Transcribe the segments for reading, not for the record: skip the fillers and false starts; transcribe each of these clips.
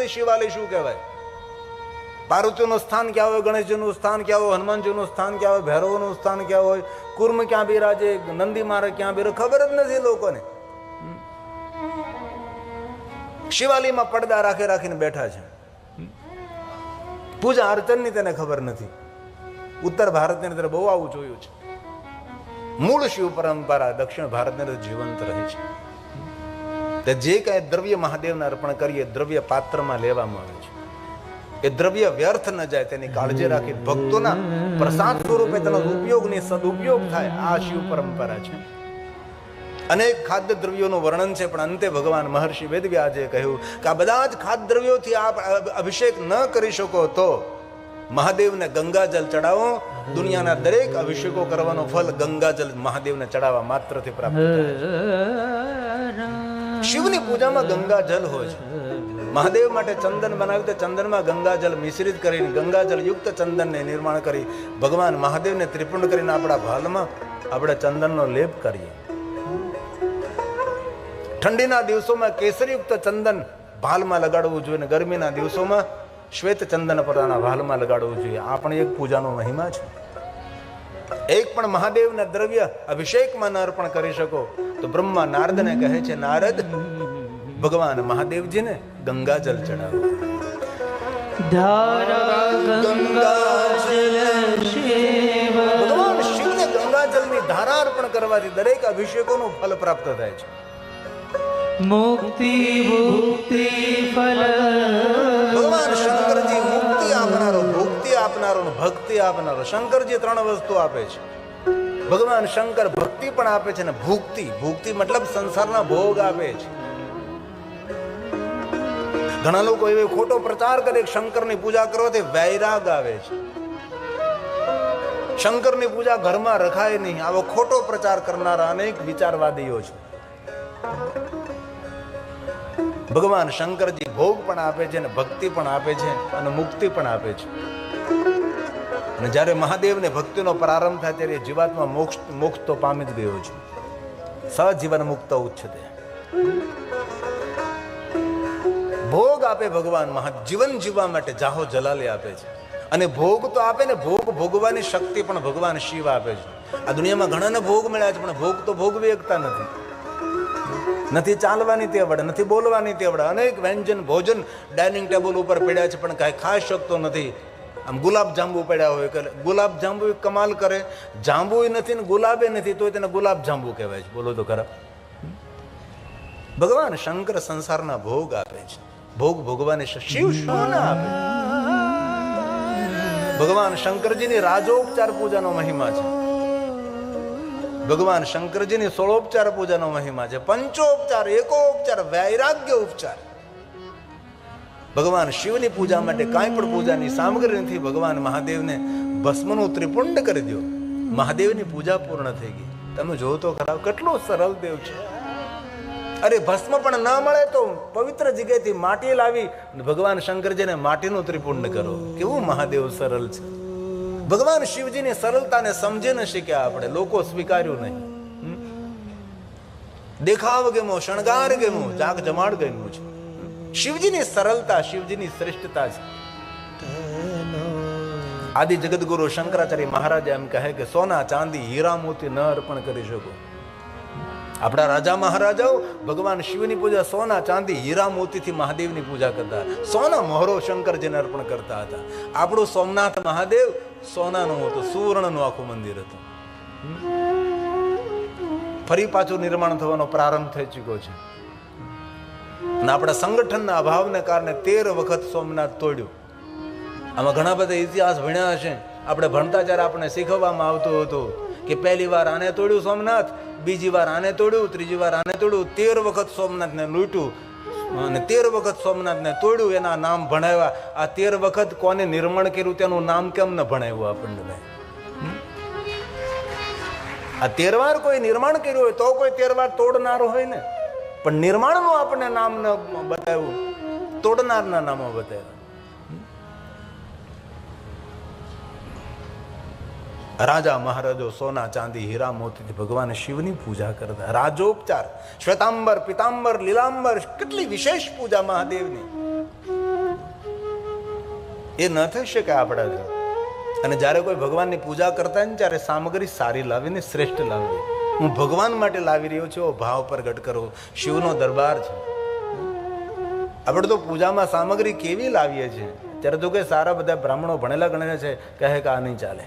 નથી શિવાલય શું કહેવાય. પાર્વતીનું સ્થાન ક્યાં હોય, ગણેશજીનું સ્થાન ક્યાં હોય, હનુમાનજીનું સ્થાન ક્યાં હોય, ભૈરવનું સ્થાન ક્યાં હોય, કુર્મ ક્યાં બિરાજે, નંદી મહારાજ ક્યાં બિરાજે, ખબર જ નથી લોકોને. શિવાલયમાં પડદા રાખીને બેઠા છે. પૂજા અર્ચનની તેને ખબર નથી. ઉત્તર ભારતની અંદર બહુ આવું જોયું છે. મૂળ શિવ પરંપરા દક્ષિણ ભારતની અંદર જીવંત રહી છે. તે જે કાંઈ દ્રવ્ય મહાદેવને અર્પણ કરીએ, દ્રવ્ય પાત્રમાં લેવામાં આવે છે. એ દ્રવ્ય વ્યર્થ ન જાય તેની કાળજી રાખી ભક્તોના પ્રસાદ સ્વરૂપે તેનો ઉપયોગની સદુપયોગ થાય. આ શિવ પરંપરા છે. અનેક ખાદ્ય દ્રવ્યોનું વર્ણન છે, પણ અંતે ભગવાન મહર્ષિ વેદવ્યાસે કહ્યું કે આ બધા જ ખાદ્ય દ્રવ્યોથી આપ અભિષેક ન કરી શકો તો મહાદેવને ગંગાજલ ચડાવો. દુનિયાના દરેક અભિષેકો કરવાનો ફલ ગંગાજલ મહાદેવને ચડાવવા માત્રથી પ્રાપ્ત થાય. શિવની પૂજામાં ગંગાજલ હોય છે. મહાદેવ માટે ચંદન બનાવ્યું તો ચંદનમાં ગંગાજલ મિશ્રિત કરીને ગંગાજલ યુક્ત ચંદનને નિર્માણ કરી ભગવાન મહાદેવને ત્રિપુંડ કરીને આપણા ભાલમાં આપણે ચંદનનો લેપ કરીએ. ઠંડીના દિવસોમાં કેસરીયુક્ત ચંદન ભાલમાં લગાડવું જોઈએ, ગરમીના દિવસોમાં શ્વેત ચંદન પરાના ભાલમાં લગાડવું જોઈએ. આ પણ એક પૂજાનો મહિમા છે. એક પણ મહાદેવના દ્રવ્ય અભિષેકમાં ન અર્પણ કરી શકો તો બ્રહ્મા નારદને કહે છે, નારદ ભગવાન મહાદેવજીને ગંગાજલ ચડાવો. ભગવાન શિવને ગંગાજલની ધારા અર્પણ કરવાથી દરેક અભિષેકોનું ફલ પ્રાપ્ત થાય છે. મુક્તિ ભુક્તિ ફલ. ભગવાન શંકરજી મુક્તિ આપનારો, ભુક્તિ આપનારો, ભક્તિ આપનારો. શંકરજી 3 વસ્તુ આપે છે. ભગવાન શંકર ભક્તિ પણ આપે છે ને ભુક્તિ. ભુક્તિ મતલબ સંસારના ભોગ આપે છે. ઘણા લોકો એવો ખોટો પ્રચાર કરે શંકરની પૂજા કરવાથી વૈરાગ આવે છે. શંકરની પૂજા ઘરમાં રખાય નહીં, આવો ખોટો પ્રચાર કરનારા અનેક વિચારવાદીઓ છે. ભગવાન શંકરજી ભોગ પણ આપે છે, ભક્તિ પણ આપે છે અને મુક્તિ પણ આપે છે. અને જ્યારે મહાદેવને ભક્તિનો પ્રારંભ થાય ત્યારે જીવાત્મા મોક્ષ તો પામી જ ગયો છે. સજીવન મુક્ત ઉચ્ચતે. ભોગ આપે ભગવાન જીવન જીવવા માટે જાહો જલાલી આપે છે. અને ભોગ તો આપે ને, ભોગ ભોગવાની શક્તિ પણ ભગવાન શિવ આપે છે. આ દુનિયામાં ઘણાને ભોગ મળ્યા છે, પણ ભોગ તો ભોગવી શકતા નથી. નથી ચાલવાની તેવડ, નથી બોલવાની તેવડ. અનેક વ્યંજન ભોજન ડાઇનિંગ ટેબલ ઉપર પડ્યા છે, પણ કાંઈ ખાઈ શકતો નથી. આમ ગુલાબ જાંબુ પડ્યા હોય કે ગુલાબ જાંબુ કમાલ કરે. જાંબુ નથી ને ગુલાબે નથી તો તેને ગુલાબ જાંબુ કહેવાય છે. બોલો તો ખરા. ભગવાન શંકર સંસારના ભોગ આપે છે. ભોગ ભોગવાની શિવ શું ના આપે. ભગવાન શંકરજીની રાજોપચાર પૂજાનો મહિમા છે. ભગવાન શંકરજીની 16 પૂજાનો મહિમા છે. પંચોપચાર, એકોપચાર, વૈરાગ્ય ઉપચાર. ભગવાન શિવની પૂજા માટે કાંઈ પણ પૂજાની સામગ્રી નથી. ભગવાન મહાદેવને ભસ્મનું ત્રિપુંડ કરી દો, મહાદેવની પૂજા પૂર્ણ થઈ ગઈ. તમે જોવો તો ખરા કેટલો સરળ દેવ છે. અરે ભસ્મ પણ ના મળે તો પવિત્ર જગ્યાએથી માટી લાવી ભગવાન શંકરજીને માટીનું ત્રિપુંડ કરો. કેવું મહાદેવ સરળ છે. ભગવાન શિવજીની સરળતાને સમજી ન શીખ્યા આપણે, લોકો સ્વીકાર્યું નહીં. દેખાવ ગેમો, શણગાર ગેમો, જાગ જમાડ ગેમો છે. શિવજીની સરળતા, શિવજીની શ્રેષ્ઠતા છે. આદિ જગતગુરુ શંકરાચાર્ય મહારાજ એમ કહે કે સોના ચાંદી હીરા મોતી ન અર્પણ કરી શકો. આપણા રાજા મહારાજાઓ ભગવાન શિવની પૂજા સોના ચાંદી હીરા મોતીથી મહાદેવની પૂજા કરતા. સોના મોહરો શંકરજીને અર્પણ કરતા હતા. આપણું સોમનાથ મહાદેવ સોનાનું હતું, સુવર્ણનું આખું મંદિર હતું. ફરી પાછું નિર્માણ થવાનો પ્રારંભ થઈ ચૂક્યો છે. અને આપણા સંગઠનના અભાવને કારણે 13 વખત સોમનાથ તોડ્યું. આમાં ઘણા બધા ઇતિહાસ ભણ્યા હશે. આપણે ભણતા ત્યારે આપણે શીખવવામાં આવતું હતું કે પહેલી વાર આને તોડ્યું સોમનાથ, બીજી વાર આને તોડ્યું, ત્રીજી વાર આને તોડ્યું. 13 વખત સોમનાથને લૂંટ્યું અને 13 વખત સોમનાથને તોડ્યું. એના નામ ભણાવ્યા. આ 13 વખત કોને નિર્માણ કર્યું તેનું નામ કેમ ન ભણાવ્યું આપણને ભાઈ? આ 13 વાર કોઈ નિર્માણ કર્યું હોય તો કોઈ 13 વાર તોડનારો હોય ને, પણ નિર્માણનું આપણને નામ ન બતાવ્યું, તોડનારના નામો બતાવ્યા. રાજા મહારાજો સોના ચાંદી હીરા મોતીથી ભગવાન શિવની પૂજા કરતા. રાજોપચાર, શ્વેતાંબર, પિતાંબર, લીલાંબર, કેટલી વિશેષ પૂજા મહાદેવની. એ ન થઈ શકે આપણાથી. અને જ્યારે કોઈ ભગવાનની પૂજા કરતા ને ત્યારે સામગ્રી સારી લાવીને શ્રેષ્ઠ લાવવી. હું ભગવાન માટે લાવી રહ્યો છું એવો ભાવ પ્રગટ કરો. શિવનો દરબાર છે. આપણે તો પૂજામાં સામગ્રી કેવી લાવીએ છીએ? ત્યારે તો કે સારા બધા બ્રાહ્મણો ભણેલા ગણેલા છે, કહે કે આ નહીં ચાલે.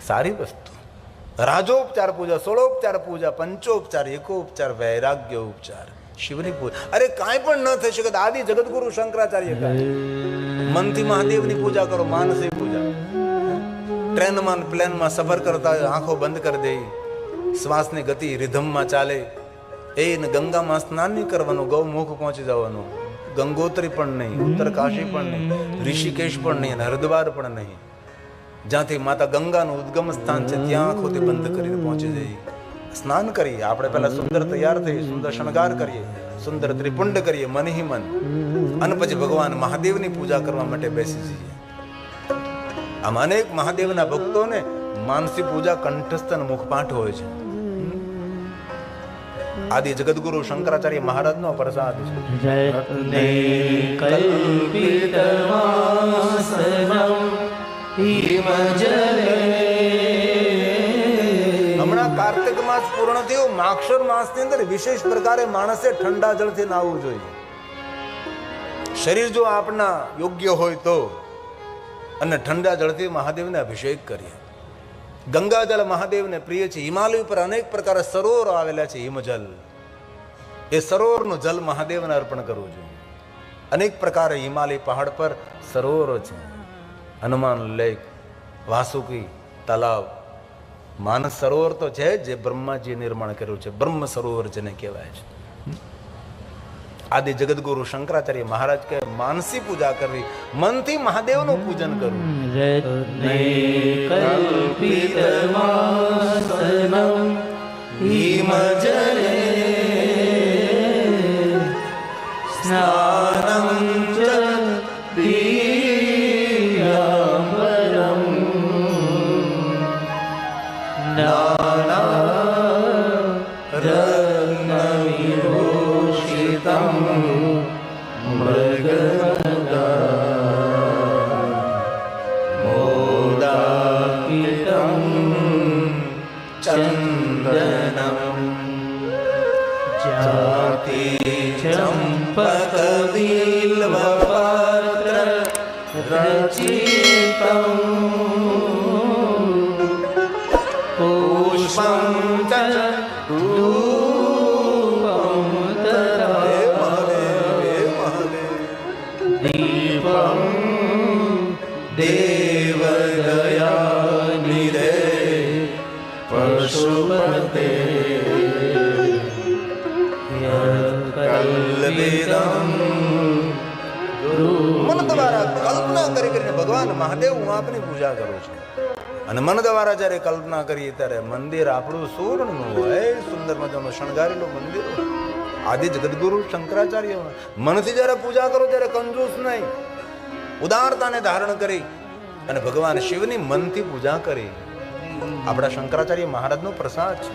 સારી વસ્તુ રાજોપચાર પૂજા, સોળોપચાર પૂજા, પંચોપચાર, એકોપચાર, વૈરાગ્ય ઉપચાર, શિવની પૂજા. અરે કાંઈ પણ ન થઈ શકે. આદિ જગતગુરુ શંકરાચાર્ય કહે મનથી મહાદેવની પૂજા કરો, માનસી પૂજા. ટ્રેનમાં પ્લેનમાં સફર કરતા હોય, આંખો બંધ કરી દે, શ્વાસની ગતિ રિધમમાં ચાલે. એને ગંગામાં સ્નાન નહીં કરવાનું, ગૌમુખ પહોંચી જવાનું. ગંગોત્રી પણ નહીં, ઉત્તરકાશી પણ નહીં, ઋષિકેશ પણ નહીં, અને હરિદ્વાર પણ નહીં. જ્યાંથી માતા ગંગાનું ઉદ્ગમ સ્થાન છે ત્યાં આંખોથી બંધ કરીને પહોંચી જઈએ. સ્નાન કરીએ આપણે, પહેલા સુંદર તૈયાર થઈએ, સુંદર શણગાર કરીએ, સુંદર ત્રિપુંડ કરીએ મનહી મન, અને પછી ભગવાન મહાદેવની પૂજા કરવા માટે બેસી જઈએ. આમ અનેક મહાદેવના ભક્તોને માનસી પૂજા કંઠસ્થ અને મુખપાઠ હોય છે. આદિ જગતગુરુ શંકરાચાર્ય મહારાજનો પ્રસાદ છે. હમણાં કાર્તિક માસ પૂર્ણ થયો, માક્ષર માસની અંદર વિશેષ પ્રકારે માણસે ઠંડા જળથી નાહવું જોઈએ. શરીર જો આપના યોગ્ય હોય તો, અને ઠંડા જળથી મહાદેવને અભિષેક કરીએ. ગંગાજળ મહાદેવને પ્રિય છે. હિમાલય પર અનેક પ્રકારના સરોવરો આવેલા છે, હિમજલ. એ સરોવરનું જલ મહાદેવને અર્પણ કરવું જોઈએ. અનેક પ્રકારે હિમાલય પહાડ પર સરોવરો છે. હનુમાન લેક, વાસુકી તલાવ, માનસ સરોવર તો છે જે બ્રહ્માજીએ નિર્માણ કર્યું છે. બ્રહ્મ સરોવર જેને કહેવાય છે. આદિ જગતગુરુ શંકરાચાર્ય મહારાજ કહે માનસી પૂજા કરવી, મનથી મહાદેવનું પૂજન કરવું. મન દ્વારા કલ્પના કરીને ભગવાન મહાદેવ હું આપની પૂજા કરું છું. અને મન દ્વારા જયારે કલ્પના કરીએ ત્યારે મંદિર આપણું સુવર્ણનું હોય, સુંદર મજાનું શણગારેલું મંદિર હોય. આદિ જગતગુરુ શંકરાચાર્ય મનથી જયારે પૂજા કરો ત્યારે કંજૂસ નહીં, ઉદારતાને ધારણ કરી અને ભગવાન શિવની મનથી પૂજા કરી. આપણા શંકરાચાર્ય મહારાજનો પ્રસાદ છે.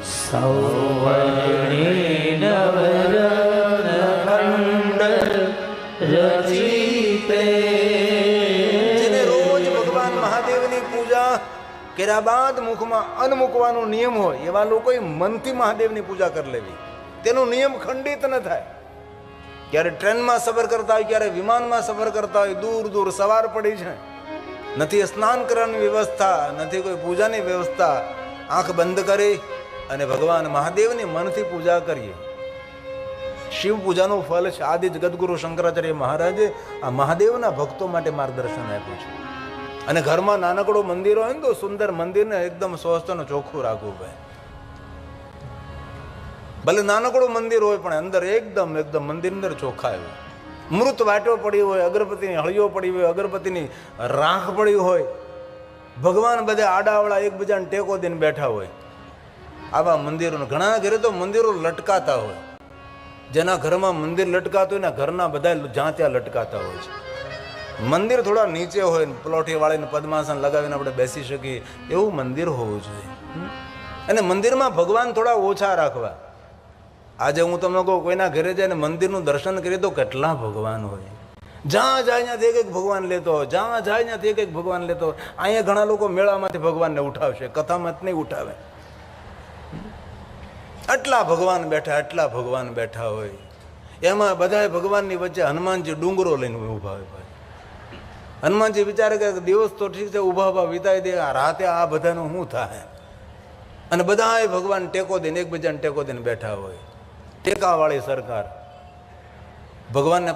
જેને રોજ ભગવાન મહાદેવની પૂજા કર્યા બાદ મુખમાં અન્ન મૂકવાનો નિયમ હોય એવા લોકોએ મનથી મહાદેવની પૂજા કરી લેવી. તેનો નિયમ ખંડિત ન થાય. ક્યારે ટ્રેનમાં સફર કરતા હોય, ક્યારે વિમાનમાં સફર કરતા હોય, દૂર દૂર સવાર પડી છે, નથી સ્નાન કરવાની વ્યવસ્થા, નથી કોઈ પૂજાની વ્યવસ્થા, આંખ બંધ કરી અને ભગવાન મહાદેવની મનથી પૂજા કરીએ. શિવ પૂજાનું ફલ છે. આદિ જગતગુરુ શંકરાચાર્ય મહારાજે આ મહાદેવના ભક્તો માટે માર્ગદર્શન આપ્યું છે. અને ઘરમાં નાનકડું મંદિર હોય ને તો સુંદર મંદિરને એકદમ સ્વસ્થ અને ચોખ્ખું રાખવું ભાઈ. ભલે નાનકડું મંદિર હોય પણ અંદર એકદમ મંદિરની અંદર ચોખ્ખાઈ હોય. મૃત વાટો પડી હોય, અગરબત્તીની હળીઓ પડી હોય, અગરબત્તીની રાખ પડી હોય, ભગવાન બધા આડાવડા એકબીજાને ટેકો દઈને બેઠા હોય. આવા મંદિરો, ઘણા ઘરે તો મંદિરો લટકાતા હોય. જેના ઘરમાં મંદિર લટકાતું હોય ને ઘરના બધા જ્યાં ત્યાં લટકાતા હોય છે. મંદિર થોડા નીચે હોય, પ્લોટી વાળીને પદ્માસન લગાવીને આપણે બેસી શકીએ એવું મંદિર હોવું જોઈએ. અને મંદિરમાં ભગવાન થોડા ઓછા રાખવા. આજે હું તમને કહું, કોઈના ઘરે જઈને મંદિરનું દર્શન કરીએ તો કેટલા ભગવાન હોય. જ્યાં જાય ત્યાંથી એક એક ભગવાન લેતો હોય, જ્યાં જાય ત્યાંથી એક એક ભગવાન લેતો હોય. અહીંયા ઘણા લોકો મેળામાંથી ભગવાનને ઉઠાવશે, કથામાં નહીં ઉઠાવે. આટલા ભગવાન બેઠા હોય. એમાં બધા ભગવાનની વચ્ચે હનુમાનજી ડુંગરો લઈને ઊભા હોય. ભાઈ હનુમાનજી વિચારે કે દિવસ તો ઠીક છે, ઊભા વિતાવી દે, રાતે આ બધાનું શું થાય? અને બધા ભગવાન ટેકો દઈને એકબીજાને ટેકો દઈને બેઠા હોય. ટેકાવાળી સરકાર ભગવાનને